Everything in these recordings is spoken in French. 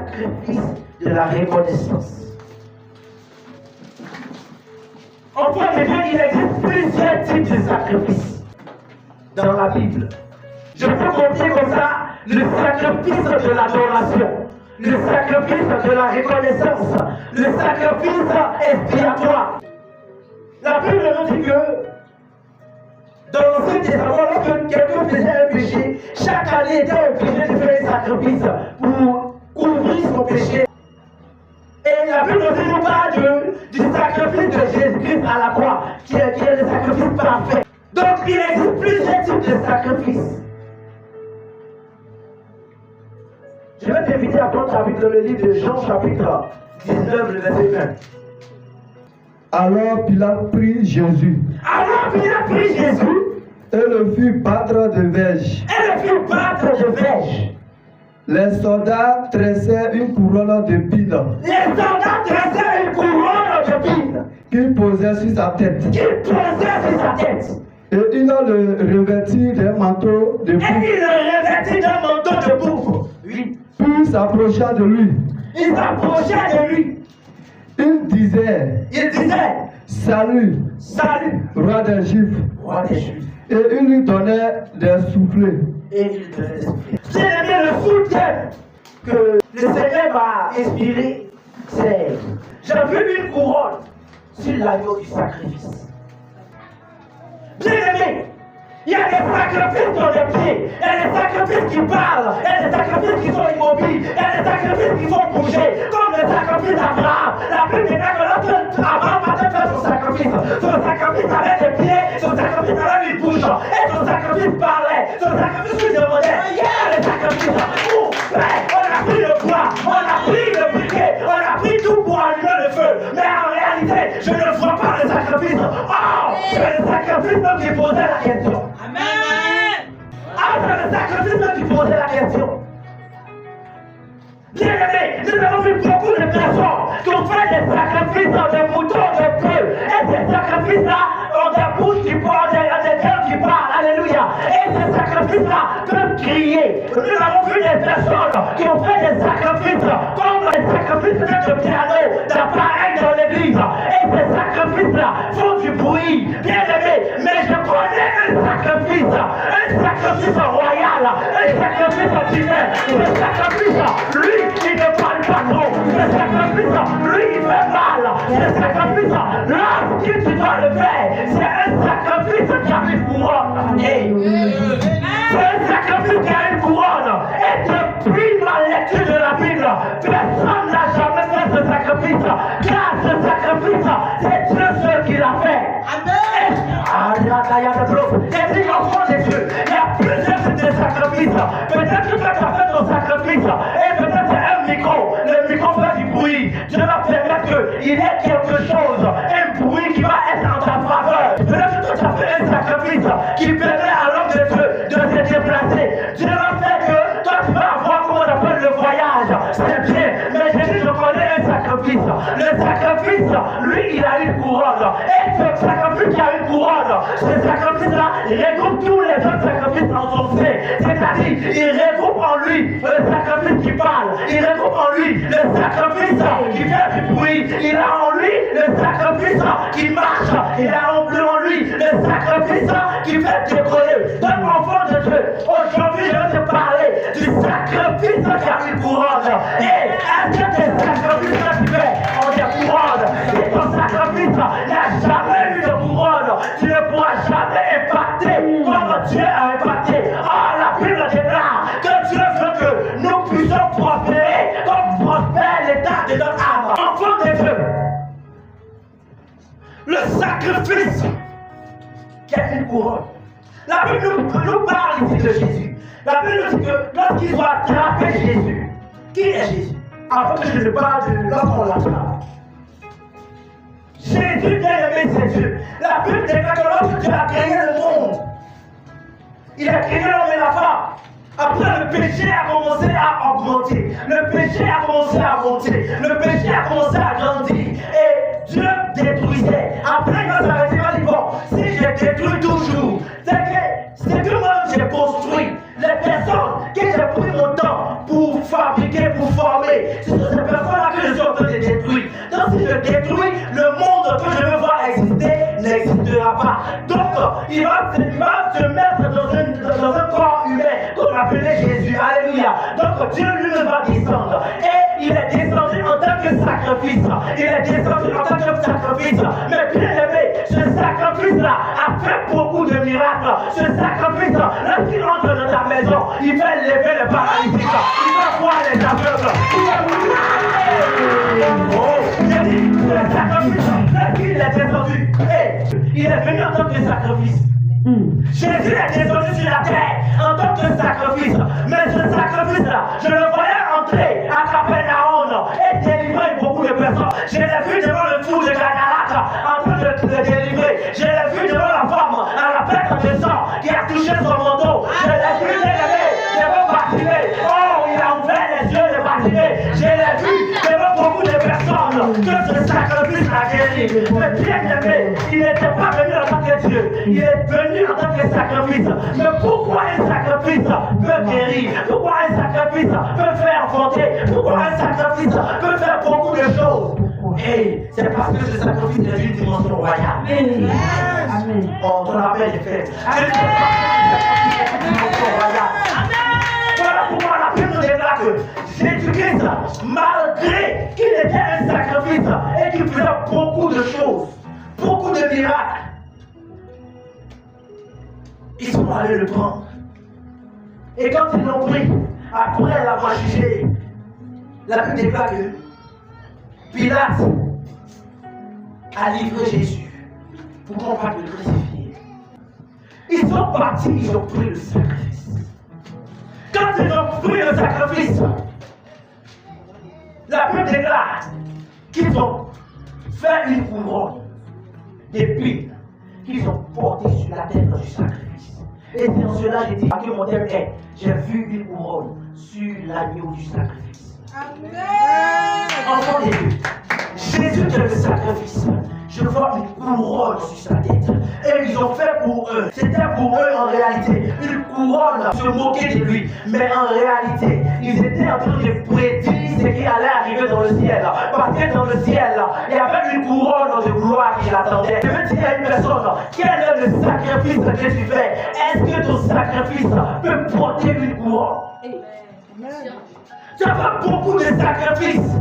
sacrifice de la reconnaissance. Enfin, il existe plusieurs types de sacrifices dans la Bible. Je peux compter comme ça le sacrifice de l'adoration, le sacrifice de la reconnaissance, le sacrifice expiatoire. La Bible nous dit que dans l'Ancien Testament, lorsque quelqu'un faisait un péché, chaque année était obligé de faire un sacrifice pour couvrir son péché. Et la Bible nous parle du sacrifice de Jésus-Christ à la croix, qui est le sacrifice parfait. Donc il existe plusieurs types de sacrifices. Je vais t'inviter à prendre avec le livre de Jean chapitre 19, le verset 20. Alors Pilate prit Jésus. Et le fit battre de verge. Les soldats tressaient une couronne de pile. Qu'ils posaient sur sa tête. Et ils le revêtirent d'un manteau de pourpre. Puis s'approcha de lui. Il disait, salut, roi des Juifs. Et il lui donnait des soufflets. C'est le soutien que le Seigneur m'a inspiré. C'est, j'ai vu une couronne sur l'agneau du sacrifice. Bien aimé, il y a des sacrifices dans les pieds, il y a des sacrifices qui parlent, il y a des sacrifices qui sont immobiles, il y a des sacrifices qui font bouger, comme le sacrifice d'Abraham. La Bible dit que lorsque Abraham a fait son sacrifice avait des pieds, son sacrifice avait une bouche, et son sacrifice parlait, son sacrifice lui demandait, il y a des sacrifices, on a pris le bois, on a pris le briquet, on a pris tout pour allumer le feu, mais en réalité, je ne vois pas le sacrifice. Oh, c'est le sacrifice même qui posait la question. Amen. Ah, c'est le sacrifice même qui posait la question. Bien aimé, nous avons vu beaucoup de personnes qui ont fait des sacrifices de moutons, de bœufs, et ces sacrifices-là ont des bouches qui parlent, des cœurs qui parlent, alléluia. Et ces sacrifices-là peuvent crier. Nous avons vu des personnes qui ont fait des sacrifices comme les sacrifices de piano, d'appareils dans l'église. Et ces sacrifices-là font du bruit, bien aimé. Mais je connais un sacrifice royal, un sacrifice divin, un sacrifice, lui, il ne parle pas trop. Le sacrifice, lui, il fait mal. Le sacrifice, lorsque tu dois le faire, c'est un sacrifice qui a une couronne. C'est un sacrifice qui a une couronne. Et depuis ma lecture de la Bible, personne n'a jamais fait ce sacrifice. Car ce sacrifice, c'est Dieu seul qui l'a fait. Amen. Et puis, enfant de Dieu, il y a plusieurs types de sacrifices. Peut-être que tu as fait ton sacrifice. Et peut-être c'est un micro. Le micro fait du bruit. Dieu va permettre qu'il y ait quelque chose, un bruit qui va être en ta faveur. Peut-être que tu as fait un sacrifice qui permet à l'homme de Dieu de se déplacer. Dieu va faire que toi tu vas avoir comment on appelle le voyage. C'est bien. Mais j'ai dit, je connais un sacrifice. Le sacrifice, lui, il a une couronne. Et ce sacrifice qui a une couronne, ce sacrifice-là, il regroupe tous les autres sacrifices en son sein. C'est-à-dire, il regroupe en lui le sacrifice qui parle. Il regroupe en lui le sacrifice qui fait du bruit. Il a en lui le sacrifice qui marche. Il a en lui le sacrifice qui fait décoller. Donc, enfant de Dieu, aujourd'hui, je vais te parler du sacrifice qui a une couronne. Et est-ce que tes sacrifices que tu fais ont des couronnes? Si ton sacrifice n'a jamais eu de couronne, tu ne pourras jamais impacter comme Dieu a impacté. Oh, la Bible déclare que Dieu veut que nous puissions prospérer comme prospère l'état de notre âme. Enfant de Dieu, le sacrifice qui a une couronne. La Bible nous parle ici de Jésus. La Bible nous dit que lorsqu'ils ont attrapé Jésus, qui est Jésus? Avant que je ne parle de lorsqu'on l'attrape. Jésus, bien aimé, c'est Dieu. La Bible déclare que lorsque Dieu a créé le monde, il a créé l'homme et la femme. Après, le péché a commencé à augmenter. Le péché a commencé à monter. Le péché a commencé à grandir. Et Dieu détruisait. Après, il va s'arrêter. Il va dire, bon, si je détruis toujours, c'est que moi j'ai construit. Les personnes que j'ai pris mon temps pour faire fabriquées pour former. C'est sur ces personnes-là que je suis en train de détruire. Donc si je détruis, le monde que je veux voir exister n'existera pas. Donc il va se mettre dans un corps humain qu'on appelait Jésus. Alléluia. Donc Dieu lui-même va descendre. Et il est descendu en tant que sacrifice. Il est descendu en tant que sacrifice. Mais bien aimé, ce sacrifice-là a fait beaucoup de miracles. Ce sacrifice, lorsqu'il entre dans ta maison, il fait lever les paralytiques. Il va voir les aveugles. J'ai dit, ce sacrifice, lorsqu'il est descendu, il est venu en tant que sacrifice. Jésus est descendu sur la terre en tant que sacrifice. Mais ce sacrifice-là, je le voyais entrer à Capernaum et délivrer beaucoup de personnes. Je l'ai vu devant le trou de Gadara en train de délivrer. Je l'ai vu devant la femme à la perte de sang qui a touché son manteau. Je l'ai vu devant Bartimée. Oh, il a ouvert les yeux de Bartimée. Je l'ai vu devant beaucoup de personnes que ce sacrifice a guéri. Mais bien aimé, il n'était pas venu en tant que Dieu. Il est venu en tant que sacrifice. Mais pourquoi un sacrifice peut guérir? Pourquoi un sacrifice peut faire enfanter? Pourquoi un sacrifice peut faire beaucoup de choses? Et c'est parce que ce sacrifice est d'une dimension royale. Amen. Oh, ton appel est fait. C'est d'une dimension royale. Voilà pourquoi la Bible nous déclare que Jésus-Christ, malgré qu'il était un sacrifice et qu'il faisait beaucoup de choses, beaucoup de miracles, ils sont allés le prendre. Et quand ils l'ont pris, après l'avoir jugé, la Bible déclare que Pilate a livré Jésus pour qu'on parte le crucifier. Ils sont partis, ils ont pris le sacrifice. Quand ils ont pris le sacrifice, la Bible déclare qu'ils ont fait une couronne d'épines qu'ils ont portée sur la tête du sacrifice. Et c'est en cela que j'ai dit que mon thème est: j'ai vu une couronne sur l'agneau du sacrifice. Amen. Enfant de Dieu, Jésus est le sacrifice. Je vois une couronne sur sa tête. Et ils ont fait pour eux. C'était pour eux en réalité une couronne, se moquer de lui. Mais en réalité, ils étaient en train de prédire ce qui allait arriver dans le ciel. Parce que dans le ciel, il y avait une couronne de gloire qui l'attendait. Je veux dire à une personne, quel est le sacrifice que tu fais? Est-ce que ton sacrifice peut porter une couronne? Tu as fait beaucoup de sacrifices.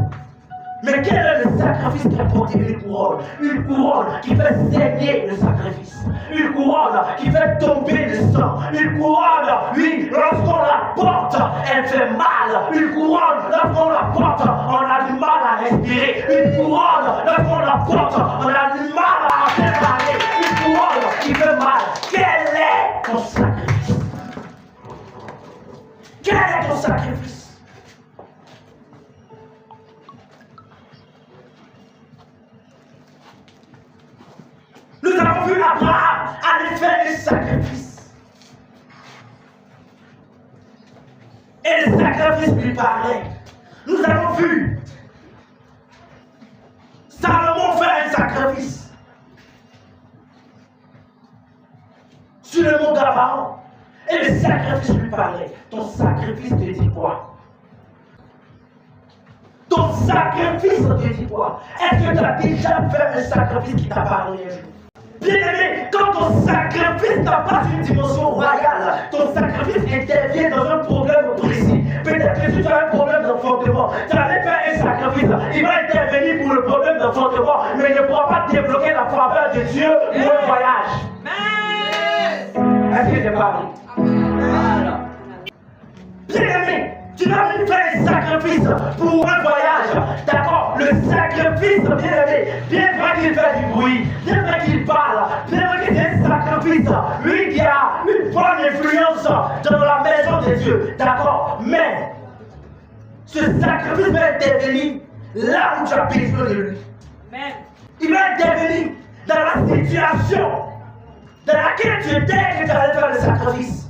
Mais quel est le sacrifice qui a porté une couronne? Une couronne qui fait saigner le sacrifice. Une couronne qui fait tomber le sang. Une couronne, oui, lorsqu'on la porte, elle fait mal. Une couronne, lorsqu'on la porte, on a du mal à respirer. Une couronne, lorsqu'on la porte, on a du mal à faire parler. Une couronne qui fait mal. Quel est ton sacrifice? Quel est ton sacrifice? Nous avons vu Abraham aller faire un sacrifice. Et le sacrifice lui parlait. Nous avons vu Salomon faire un sacrifice sur le mont Gabaon. Et le sacrifice lui parlait. Ton sacrifice te dit quoi? Ton sacrifice te dit quoi? Est-ce que tu as déjà fait un sacrifice qui t'a parlé un jour? Bien-aimé, quand ton sacrifice n'a pas une dimension royale, ton sacrifice intervient dans un problème précis. Peut-être que si tu as un problème d'enfantement, tu allais faire un sacrifice, il va intervenir pour le problème d'enfantement, mais il ne pourra pas débloquer la faveur de Dieu pour un voyage. Est-ce que j'ai parlé? Bien-aimé, tu vas venir faire un sacrifice pour un voyage. D'accord? Le sacrifice, bien-aimé, bien vrai qu'il fait du bruit, bien vrai qu'il parle, bien vrai qu'il est un sacrifice, lui qui a une bonne influence dans la maison de Dieu. D'accord? Mais ce sacrifice va intervenir là où tu as besoin de lui. Il va intervenir dans la situation dans laquelle tu étais que tu allais faire le sacrifice.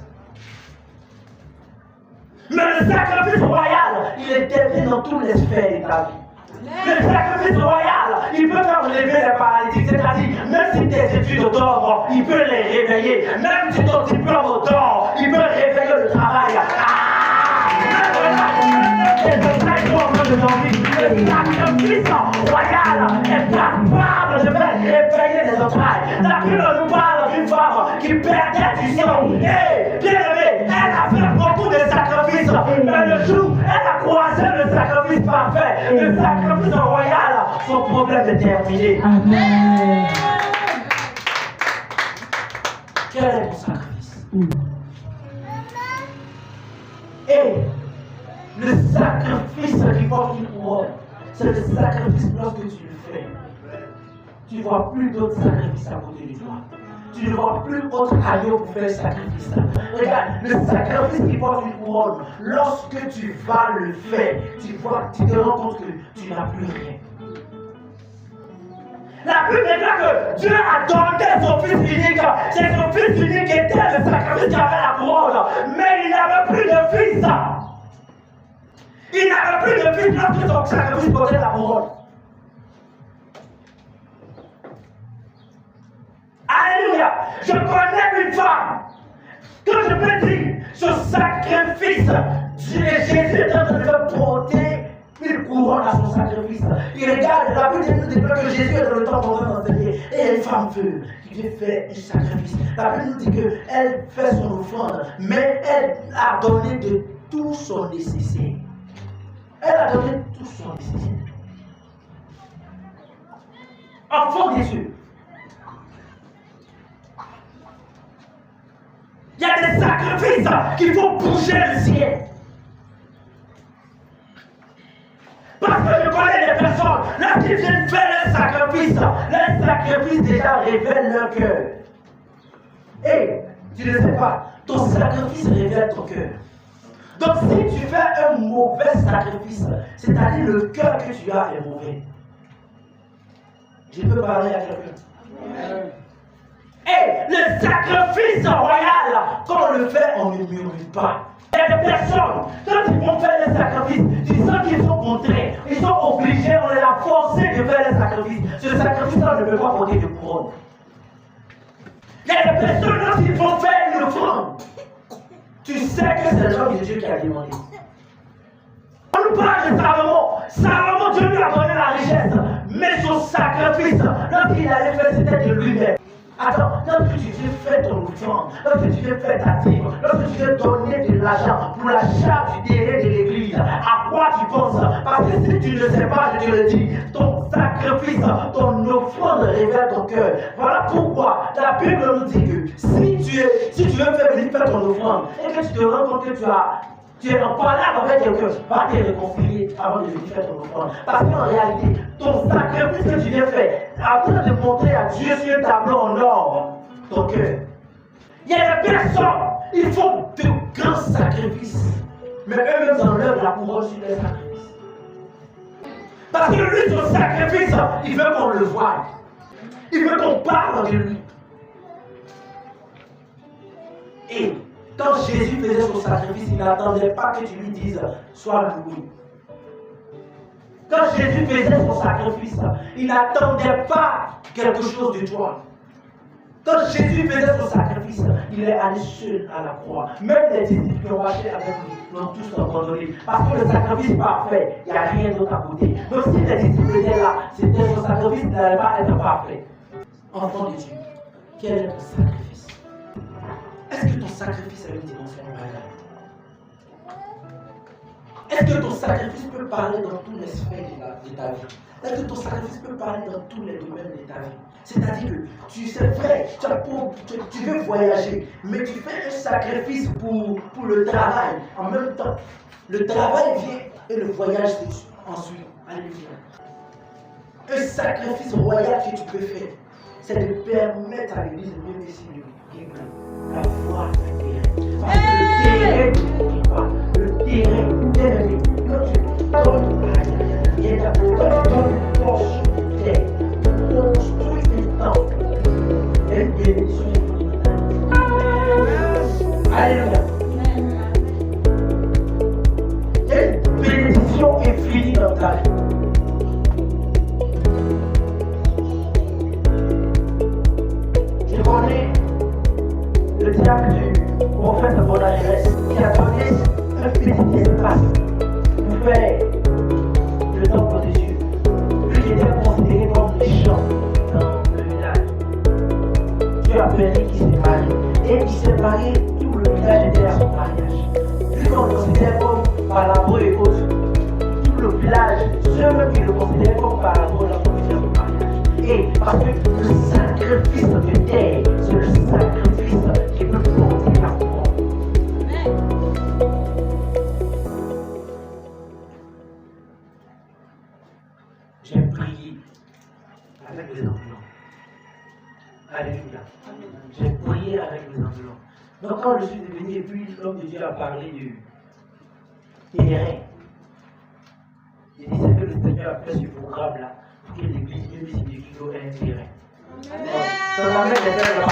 Mais le sacrifice royal, il intervient dans tous les sphères de ta vie. Le sacrifice royal, il peut faire lever les paralytiques, c'est-à-dire, même si tes études dorment, il peut les réveiller. Même si ton diplôme dort, il peut réveiller le travail. Même envies. Le sacrifice royal est capable de faire éveiller les entrailles. La Bible nous parle d'une femme qui perdait du sang. Et bien aimé, elle a fait beaucoup de sacrifices. Mais le jour, elle a croisé le sacrifice parfait, le sacrifice royal. Son problème est terminé. Amen. Quel est mon sacrifice? Et le sacrifice qui porte une couronne, c'est le sacrifice lorsque tu le fais. Tu ne vois plus d'autres sacrifices à côté de toi. Tu ne vois plus autre agneau pour faire le sacrifice. Regarde, le sacrifice qui porte une couronne, lorsque tu vas le faire, tu te rends compte que tu n'as plus rien. La Bible déclare que Dieu a donné son Fils unique. C'est son Fils unique qui était le sacrifice qui avait la couronne. Mais il n'avait plus de fils. Il n'avait plus de fils lorsque son sacrifice portait la couronne. Alléluia. Je connais une femme. Quand je peux dire ce sacrifice, Jésus est en train de faire porter une couronne à son sacrifice. Il regarde, la Bible nous déclare que Jésus est dans le temple en train d'enseigner. Et une femme qui veut faire un sacrifice. La Bible nous dit qu'elle fait son offrande, mais elle a donné de tout son nécessaire. Elle a donné tout son nécessaire. Enfant des yeux. Il y a des sacrifices qui font bouger le ciel. Parce que je connais des personnes, lorsqu'ils viennent faire les sacrifices déjà révèlent leur cœur. Et tu ne sais pas, ton sacrifice révèle ton cœur. Donc si tu fais un mauvais sacrifice, c'est-à-dire le cœur que tu as est mauvais. Je peux parler à quelqu'un. Et le sacrifice royal, quand on le fait, on ne murmure pas. Il y a des personnes, quand ils vont faire les sacrifices, tu sens qu'ils sont contraints, ils sont obligés, on les a forcés de faire les sacrifices. Ce sacrifice-là ne peut pas porter de couronne. Il y a des personnes, lorsqu'ils vont faire une offrande, tu sais que c'est l'homme de Dieu qui a demandé. On nous parle de Salomon. Salomon, Dieu lui a donné la richesse, mais son sacrifice, lorsqu'il allait faire, c'était de lui-même. Attends, lorsque tu veux faire ton offrande, lorsque tu veux faire ta dîme, lorsque tu veux donner de l'argent pour la charge du terrain de l'église, à quoi tu penses? Parce que si tu ne sais pas, je te le dis, ton sacrifice, ton offrande révèle ton cœur. Voilà pourquoi la Bible nous dit que si tu veux faire ton offrande et que tu te rends compte que tu es en palabre avec quelqu'un, va te réconcilier avant de venir faire ton offrande. Parce qu'en réalité, ton sacrifice que tu viens faire, avant de montrer à Dieu sur un tableau en or, ton cœur. Il y a des personnes, ils font de grands sacrifices, mais eux-mêmes enlèvent la couronne sur les sacrifices. Parce que lui, son sacrifice, il veut qu'on le voie. Il veut qu'on parle de lui. Et quand Jésus faisait son sacrifice, il n'attendait pas que tu lui dises « Sois loué ». Quand Jésus faisait son sacrifice, il n'attendait pas quelque chose de toi. Quand Jésus faisait son sacrifice, il est allé seul à la croix. Même les disciples qui ont marché avec lui l'ont tous abandonné. Parce que le sacrifice parfait, il n'y a rien d'autre à côté. Donc si les disciples étaient là, c'était son sacrifice, il n'allait pas être parfait. Enfant de Dieu, quel est ton sacrifice? Est-ce que ton sacrifice a une dimension royale? Est-ce que ton sacrifice peut parler dans toutes les sphères de ta vie? Est-ce que ton sacrifice peut parler dans tous les domaines de ta vie? C'est-à-dire que c'est vrai, tu veux voyager, mais tu fais un sacrifice pour le travail. En même temps, le travail vient et le voyage ensuite. Alléluia. Un sacrifice royal que tu peux faire, c'est de permettre à l'église de bénéficier du Bible. La foi, le terrain. Parce que le terrain, bien aimé, quand tu donnes quand tu donnes une portion de terre, tu construis une temple, il y a une bénédiction infinie. Alléluia. Il y a une bénédiction infinie dans ta vie. Je connais le diable et autres, tout le village, ceux qui le considéraient comme parano, la commission de mariage. Et parce que le sacrifice de terre, c'est le sacrifice qui peut porter la foi. J'ai prié avec les enfants. Alléluia. J'ai prié avec les enfants. Donc quand je suis devenu, et puis l'homme de Dieu a parlé du terrain, il dit c'est que le Seigneur a fait ce programme-là pour que l'église de Kilo ait un terrain. Ça m'amène à faire la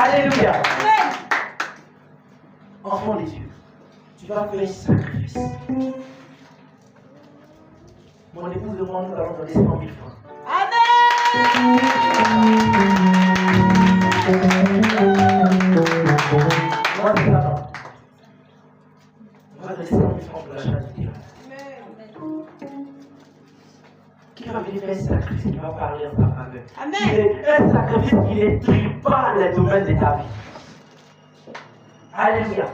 Alléluia. Enfant des dieux, tu vas faire un sacrifice. Mon épouse et moi, nous allons donner 100 000 francs. Amen. Moi, c'est ça, non. On va donner 100 000 francs pour l'achat du terrain. Qui va venir faire un sacrifice qui va parler en ta faveur. Amen. Un sacrifice qui ne détruit pas les domaines de ta vie. Alléluia.